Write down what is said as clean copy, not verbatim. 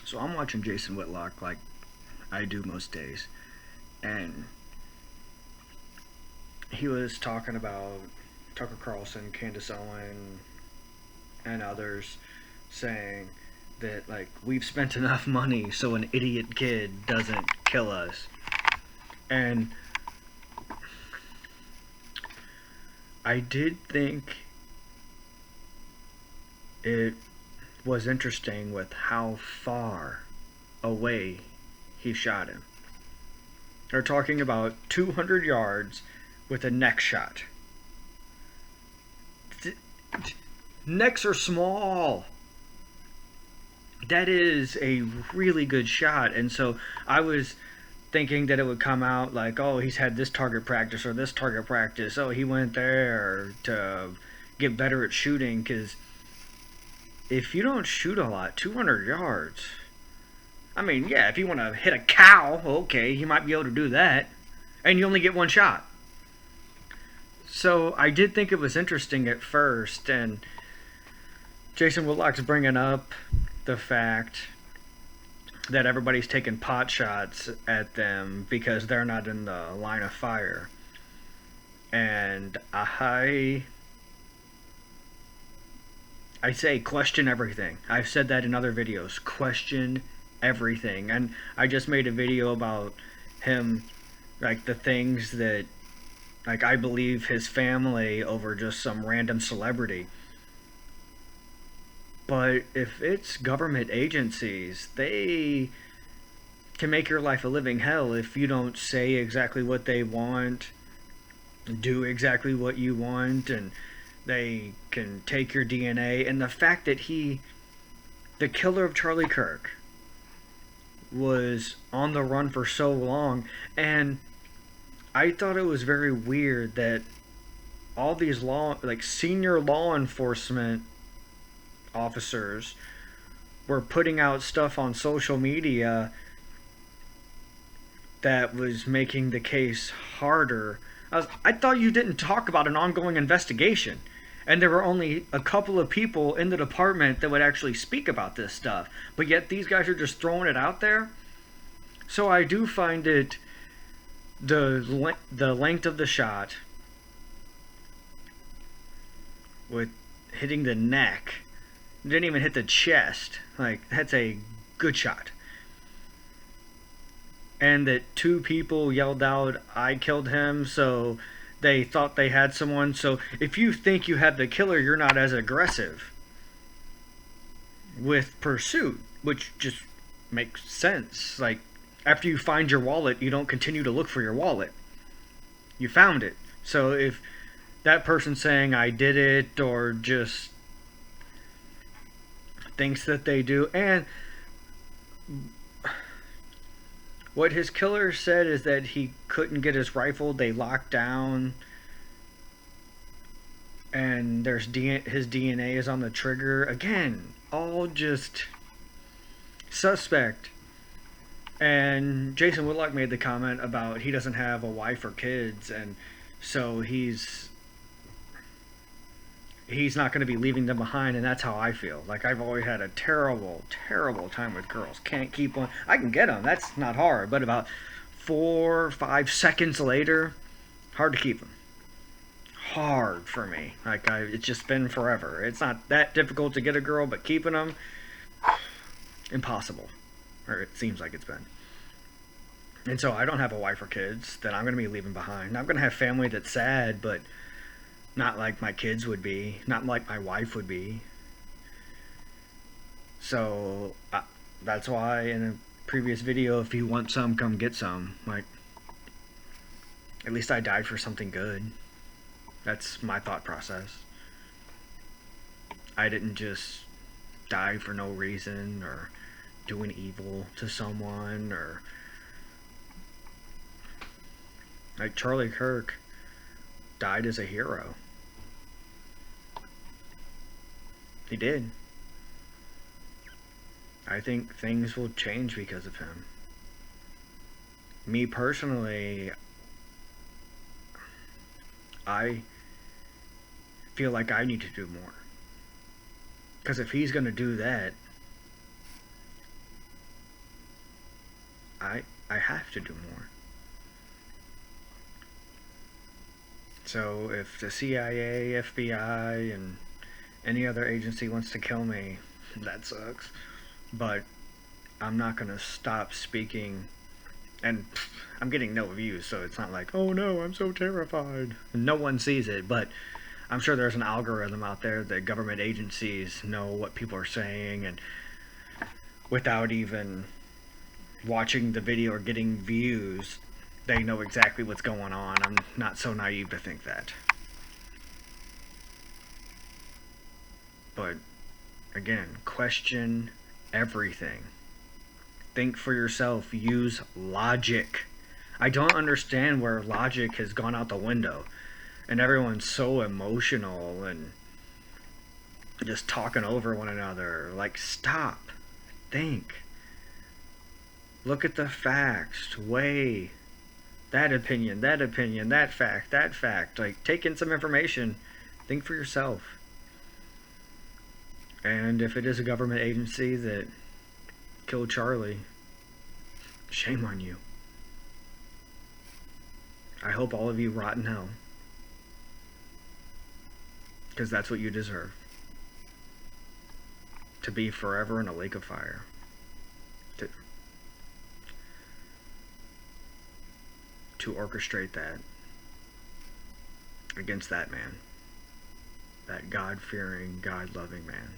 So I'm watching Jason Whitlock like I do most days, and he was talking about Tucker Carlson, Candace Owen, and others, saying that like we've spent enough money so an idiot kid doesn't kill us. And I did think it was interesting with how far away he shot him. They're talking about 200 yards with a neck shot. Necks are small. That is a really good shot. And so I was thinking that it would come out like, oh, he's had this target practice or this target practice. Oh, he went there to get better at shooting. Because if you don't shoot a lot, 200 yards. I mean, yeah, if you want to hit a cow, okay, he might be able to do that. And you only get one shot. So I did think it was interesting at first. And Jason Whitlock's bringing up the fact that everybody's taking pot shots at them because they're not in the line of fire. And I say question everything. I've said that in other videos. Question everything. And I just made a video about him, like the things that, like, I believe his family over just some random celebrity. But if it's government agencies, they can make your life a living hell if you don't say exactly what they want, do exactly what you want, and they can take your DNA. And the fact that the killer of Charlie Kirk, was on the run for so long, and I thought it was very weird that all these senior law enforcement officers were putting out stuff on social media that was making the case harder. I thought you didn't talk about an ongoing investigation, and there were only a couple of people in the department that would actually speak about this stuff, but yet these guys are just throwing it out there. So I do find it, the length of the shot with hitting the neck, didn't even hit the chest. Like, that's a good shot. And that two people yelled out, I killed him, so they thought they had someone. So if you think you have the killer, you're not as aggressive with pursuit, which just makes sense. Like, after you find your wallet, you don't continue to look for your wallet. You found it. So if that person saying I did it, or just thinks that they do, and what his killer said is that he couldn't get his rifle, they locked down, and his DNA is on the trigger. Again, all just suspect. And Jason Whitlock made the comment about he doesn't have a wife or kids, and so he's not going to be leaving them behind. And that's how I feel. Like, I've always had a terrible time with girls. Can't keep one. I can get them, that's not hard, but about 4 or 5 seconds later, hard to keep them. Hard for me. Like, it's just been forever. It's not that difficult to get a girl, but keeping them, impossible. Or it seems like it's been. And so I don't have a wife or kids that I'm going to be leaving behind. I'm going to have family that's sad, but not like my kids would be, not like my wife would be. So that's why in a previous video, if you want some, come get some. Like, at least I died for something good. That's my thought process. I didn't just die for no reason, or doing evil to someone, or like Charlie Kirk died as a hero. He did. I think things will change because of him. Me personally, I feel like I need to do more. Because if he's going to do that, I have to do more. So if the CIA, FBI, and any other agency wants to kill me, that sucks. But I'm not going to stop speaking. And I'm getting no views, so it's not like, oh no, I'm so terrified. No one sees it, but I'm sure there's an algorithm out there that government agencies know what people are saying, and without even watching the video or getting views, they know exactly what's going on. I'm not so naive to think that. But again, question everything. Think for yourself. Use logic. I don't understand where logic has gone out the window. And everyone's so emotional and just talking over one another. Like, stop. Think. Look at the facts. Weigh that opinion, that fact, that fact. Like, take in some information. Think for yourself. And if it is a government agency that killed Charlie, shame on you. I hope all of you rot in hell. Because that's what you deserve. To be forever in a lake of fire. To orchestrate that against that man. That God-fearing, God-loving man.